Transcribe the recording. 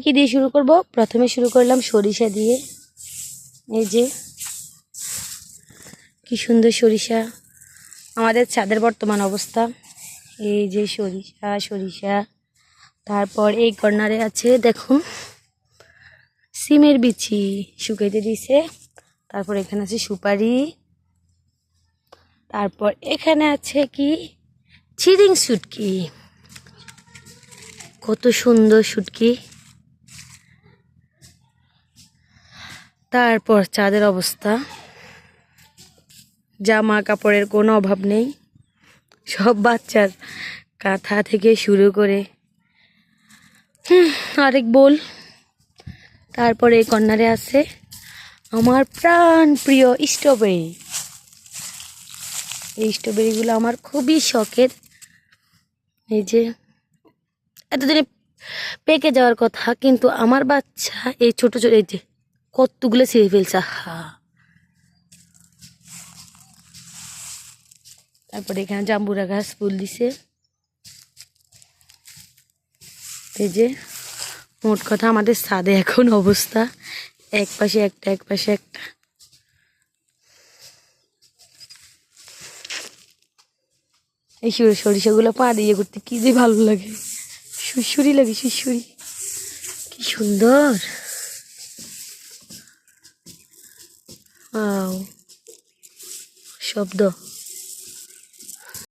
কি দিয়ে শুরু করব? প্রথমে শুরু করলাম সরিষা দিয়ে। এই যে কি সুন্দর সরিষা, আমাদের ছাদের বর্তমান অবস্থা। এই যে সরিষা সরিষা, তারপর এই কর্নারে আছে দেখুন সিমের বিচি শুকাইতে দিছে। তারপর এখানে আছে সুপারি, তারপর এখানে আছে কি চিরিং শুটকি, কত সুন্দর শুটকি। তারপর চাঁদের অবস্থা, জামা কাপড়ের কোনো অভাব নেই, সব বাচ্চার কাঁথা থেকে শুরু করে আরেক বোল। তারপরে এই কর্নারে আছে আমার প্রাণ প্রিয় স্ট্রবেরি। এই স্ট্রবেরিগুলো আমার খুবই শখের। এই যে এতদিনে পেকে যাওয়ার কথা, কিন্তু আমার বাচ্চা এই ছোট ছোট এই যে কতগুলো ছিঁড়ে ফেলছে। তারপরে এখানে জাম্বুরা গাছ ফুল দিছে। এই যে মোট কথা আমাদের ছাদে এখন অবস্থা, এক পাশে একটা এক পাশে একটা। এই সরিষাগুলো পা দিয়ে করতে কি যে ভালো লাগে, সুরসুরি লাগে, সুরসুরি, কি সুন্দর। শব্দ।